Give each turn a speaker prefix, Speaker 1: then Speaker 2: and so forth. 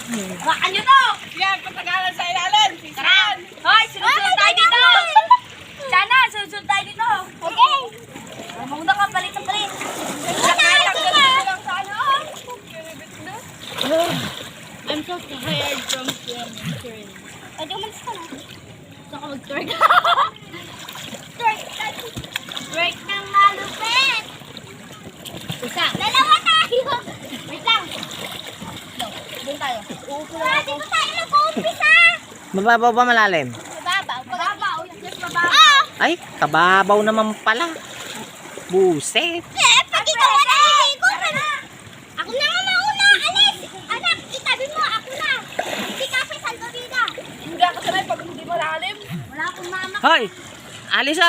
Speaker 1: Baka nyo to!
Speaker 2: Yan, patagalan sa ilalim.
Speaker 1: Tara! Hoy, sunod-sunod tayo dito! Sana, sunod-sunod tayo dito! Okay! Muna ka, palit sa palit!
Speaker 2: I'm so tired from swimming.
Speaker 1: Pwede umalis ka na.
Speaker 2: Gusto ko mag-twerk.
Speaker 1: Break ng malupit!
Speaker 2: Isa.
Speaker 1: Dalawa tayo!
Speaker 2: Wait lang. Doon tayo. Uupo lang ako.
Speaker 1: Dito tayo nag-uumpisa!
Speaker 3: Mababaw ba malalim?
Speaker 1: Mababaw. Mababaw. Just mababaw.
Speaker 3: Ay, kababaw naman pala. Buset.
Speaker 1: Pag ikaw ang naliligo, ako na nga mauna. Alis! Anak, itabi mo. Ako na. Hindi ka pa saldo dito.
Speaker 2: Hindi ako sanay pag hindi malalim.
Speaker 1: Wala akong mama.
Speaker 3: Hoy, alis